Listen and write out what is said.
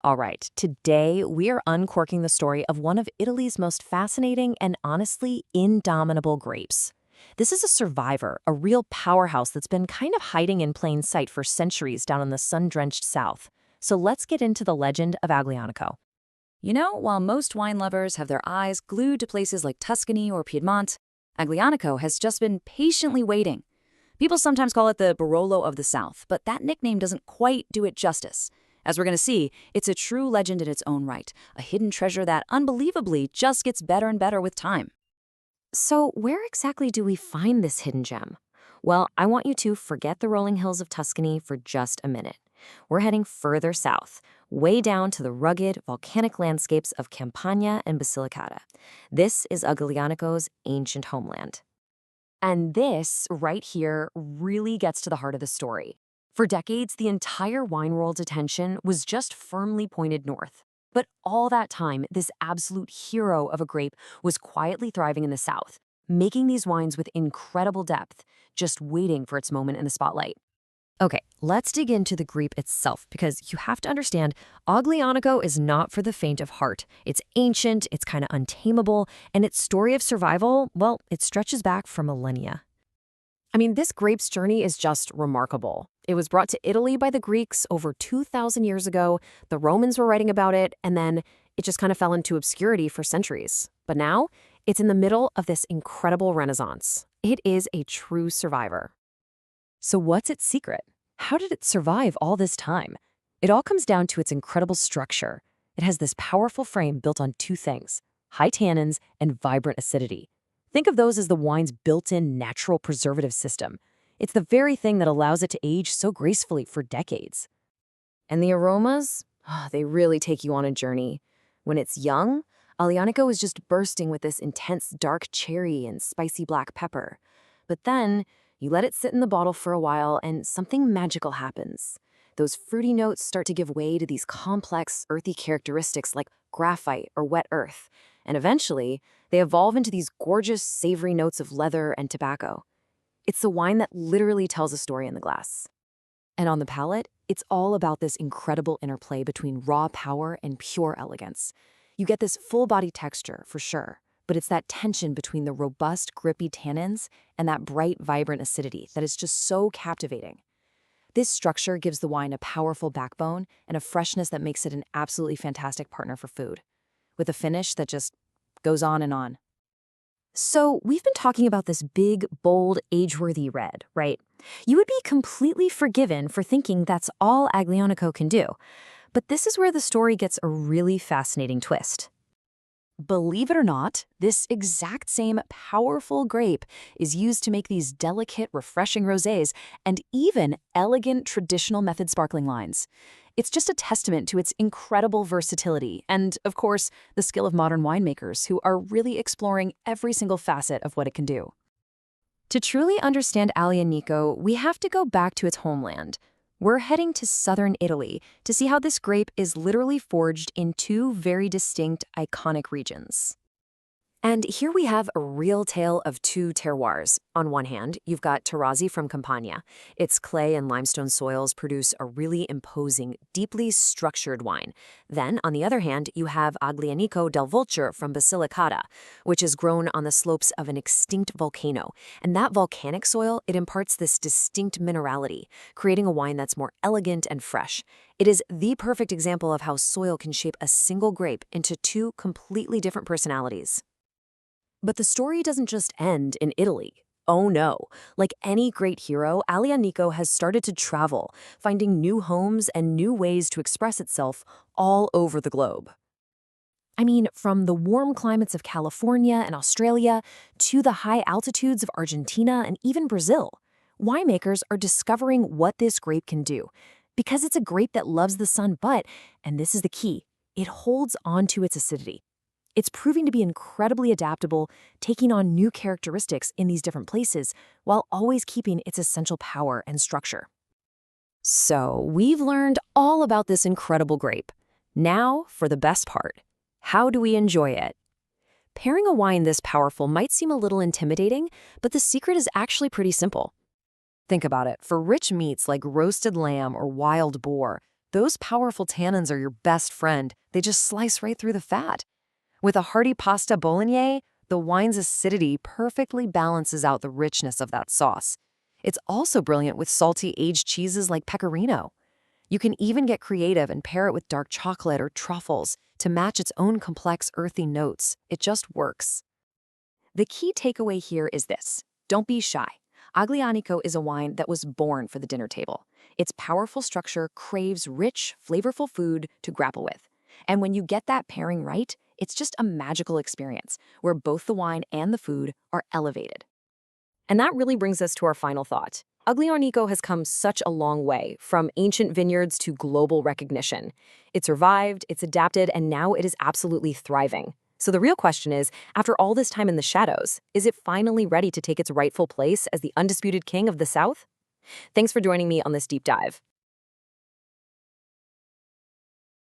All right, today we are uncorking the story of one of Italy's most fascinating and honestly indomitable grapes. This is a survivor, a real powerhouse that's been kind of hiding in plain sight for centuries down in the sun-drenched south. So let's get into the legend of Aglianico. While most wine lovers have their eyes glued to places like Tuscany or Piedmont, Aglianico has just been patiently waiting. People sometimes call it the Barolo of the South, but that nickname doesn't quite do it justice. As we're going to see, it's a true legend in its own right, a hidden treasure that unbelievably just gets better and better with time. So where exactly do we find this hidden gem? Well, I want you to forget the rolling hills of Tuscany for just a minute. We're heading further south, way down to the rugged, volcanic landscapes of Campania and Basilicata. This is Aglianico's ancient homeland. And this, right here, really gets to the heart of the story. For decades, the entire wine world's attention was just firmly pointed north. But all that time, this absolute hero of a grape was quietly thriving in the south, making these wines with incredible depth, just waiting for its moment in the spotlight. Okay, let's dig into the grape itself, because you have to understand, Aglianico is not for the faint of heart. It's ancient, it's kind of untamable, and its story of survival, well, it stretches back for millennia. I mean, this grape's journey is just remarkable. It was brought to Italy by the Greeks over 2,000 years ago. The Romans were writing about it, and then it just kind of fell into obscurity for centuries. But now, it's in the middle of this incredible renaissance. It is a true survivor. So what's its secret? How did it survive all this time? It all comes down to its incredible structure. It has this powerful frame built on two things: high tannins and vibrant acidity. Think of those as the wine's built-in natural preservative system. It's the very thing that allows it to age so gracefully for decades. And the aromas? They really take you on a journey. When it's young, Aglianico is just bursting with this intense dark cherry and spicy black pepper. But then, you let it sit in the bottle for a while and something magical happens. Those fruity notes start to give way to these complex, earthy characteristics like graphite or wet earth. And eventually, they evolve into these gorgeous, savory notes of leather and tobacco. It's the wine that literally tells a story in the glass. And on the palate, it's all about this incredible interplay between raw power and pure elegance. You get this full-body texture, for sure, but it's that tension between the robust, grippy tannins and that bright, vibrant acidity that is just so captivating. This structure gives the wine a powerful backbone and a freshness that makes it an absolutely fantastic partner for food, with a finish that just goes on and on. So we've been talking about this big, bold, age-worthy red, right? You would be completely forgiven for thinking that's all Aglianico can do. But this is where the story gets a really fascinating twist. Believe it or not, this exact same powerful grape is used to make these delicate, refreshing rosés and even elegant traditional method sparkling wines. It's just a testament to its incredible versatility and, of course, the skill of modern winemakers who are really exploring every single facet of what it can do. To truly understand Aglianico, we have to go back to its homeland. We're heading to southern Italy to see how this grape is literally forged in two very distinct, iconic regions. And here we have a real tale of two terroirs. On one hand, you've got Terrazzi from Campania. Its clay and limestone soils produce a really imposing, deeply structured wine. Then, on the other hand, you have Aglianico del Vulture from Basilicata, which is grown on the slopes of an extinct volcano. And that volcanic soil, it imparts this distinct minerality, creating a wine that's more elegant and fresh. It is the perfect example of how soil can shape a single grape into two completely different personalities. But the story doesn't just end in Italy. Oh no. Like any great hero, Aglianico has started to travel, finding new homes and new ways to express itself all over the globe. I mean, from the warm climates of California and Australia to the high altitudes of Argentina and even Brazil, winemakers are discovering what this grape can do. Because it's a grape that loves the sun, but, and this is the key, it holds on to its acidity. It's proving to be incredibly adaptable, taking on new characteristics in these different places, while always keeping its essential power and structure. So, we've learned all about this incredible grape. Now, for the best part. How do we enjoy it? Pairing a wine this powerful might seem a little intimidating, but the secret is actually pretty simple. Think about it. For rich meats like roasted lamb or wild boar, Those powerful tannins are your best friend. They just slice right through the fat. With a hearty pasta bolognese, the wine's acidity perfectly balances out the richness of that sauce. It's also brilliant with salty aged cheeses like pecorino. You can even get creative and pair it with dark chocolate or truffles to match its own complex earthy notes. It just works. The key takeaway here is this: don't be shy. Aglianico is a wine that was born for the dinner table. Its powerful structure craves rich, flavorful food to grapple with. And when you get that pairing right, it's just a magical experience where both the wine and the food are elevated. And that really brings us to our final thought. Aglianico has come such a long way, from ancient vineyards to global recognition. It survived, it's adapted, and now it is absolutely thriving. So the real question is, after all this time in the shadows, is it finally ready to take its rightful place as the undisputed king of the South? Thanks for joining me on this deep dive.